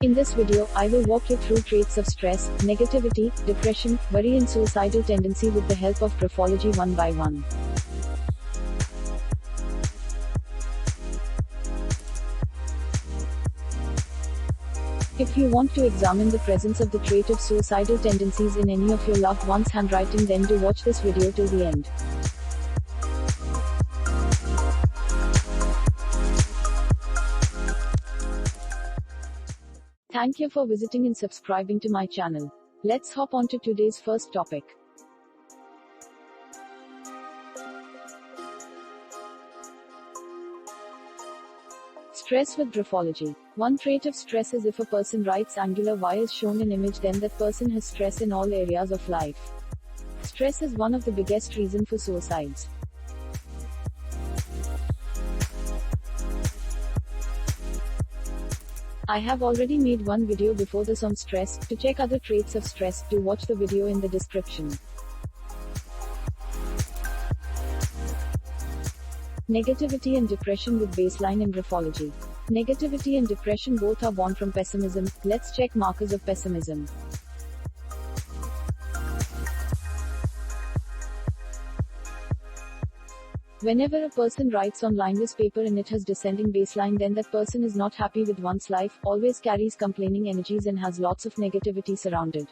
In this video, I will walk you through traits of stress, negativity, depression, worry and suicidal tendency with the help of graphology one by one. If you want to examine the presence of the trait of suicidal tendencies in any of your loved one's handwriting, then do watch this video till the end. Thank you for visiting and subscribing to my channel. Let's hop on to today's first topic. Stress with graphology. One trait of stress is if a person writes angular Y is shown in image, then that person has stress in all areas of life. Stress is one of the biggest reason for suicides. I have already made one video before this on stress. To check other traits of stress, do watch the video in the description. Negativity and depression with baseline in graphology. Negativity and depression both are born from pessimism. Let's check markers of pessimism. Whenever a person writes on lineless paper and it has descending baseline, then that person is not happy with one's life, always carries complaining energies and has lots of negativity surrounded.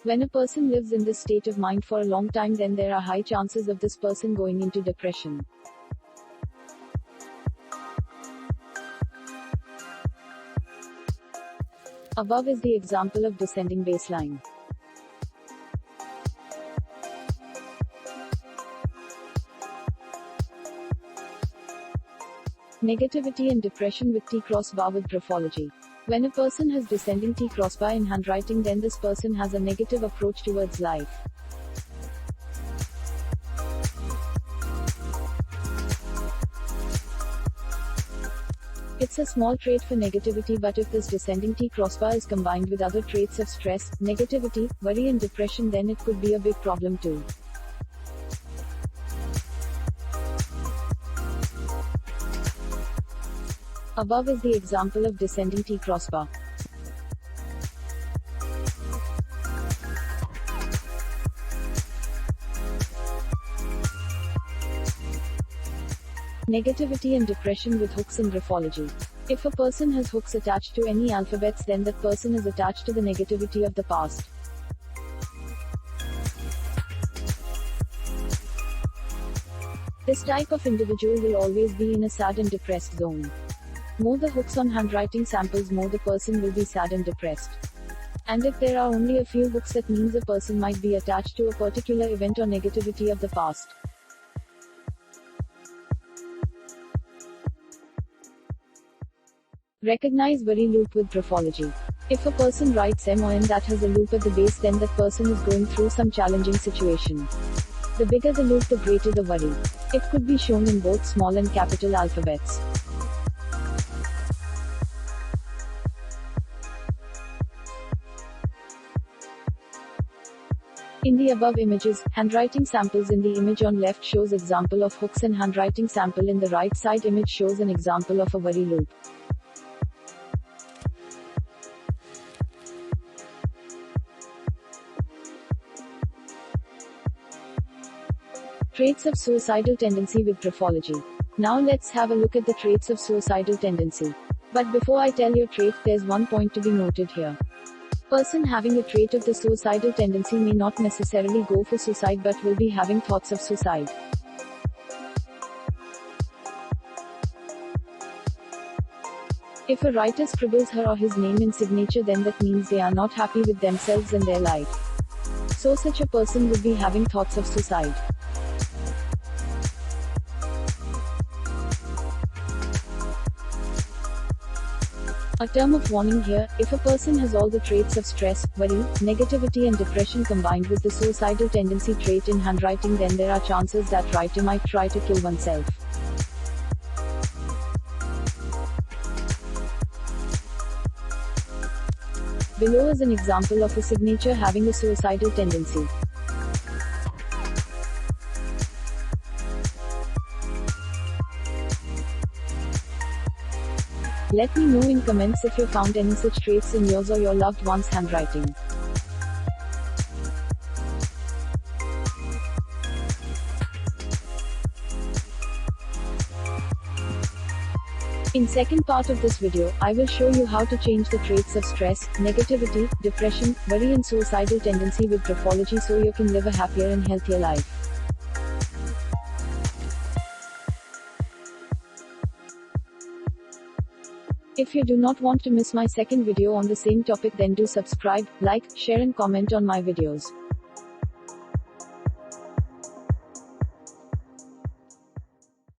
When a person lives in this state of mind for a long time, then there are high chances of this person going into depression. Above is the example of descending baseline. Negativity and depression with T crossbar with graphology. When a person has descending T crossbar in handwriting, then this person has a negative approach towards life. It's a small trait for negativity, but if this descending T crossbar is combined with other traits of stress, negativity, worry and depression, then it could be a big problem too. Above is the example of descending T crossbar. Negativity and depression with hooks in graphology. If a person has hooks attached to any alphabets, then that person is attached to the negativity of the past. This type of individual will always be in a sad and depressed zone. More the hooks on handwriting samples, more the person will be sad and depressed. And if there are only a few hooks, that means a person might be attached to a particular event or negativity of the past. Recognize worry loop with graphology. If a person writes M or N that has a loop at the base, then that person is going through some challenging situation. The bigger the loop, the greater the worry. It could be shown in both small and capital alphabets. In the above images, handwriting samples in the image on left shows example of hooks and handwriting sample in the right side image shows an example of a worry loop. Traits of suicidal tendency with graphology. Now let's have a look at the traits of suicidal tendency. But before I tell your trait, there's one point to be noted here. Person having a trait of the suicidal tendency may not necessarily go for suicide, but will be having thoughts of suicide. If a writer scribbles her or his name in signature, then that means they are not happy with themselves and their life. So such a person would be having thoughts of suicide. A term of warning here: if a person has all the traits of stress, worry, negativity and depression combined with the suicidal tendency trait in handwriting, then there are chances that writer might try to kill oneself. Below is an example of a signature having a suicidal tendency. Let me know in comments if you found any such traits in yours or your loved one's handwriting. In second part of this video, I will show you how to change the traits of stress, negativity, depression, worry and suicidal tendency with Graphology so you can live a happier and healthier life. If you do not want to miss my second video on the same topic, then do subscribe, like, share and comment on my videos.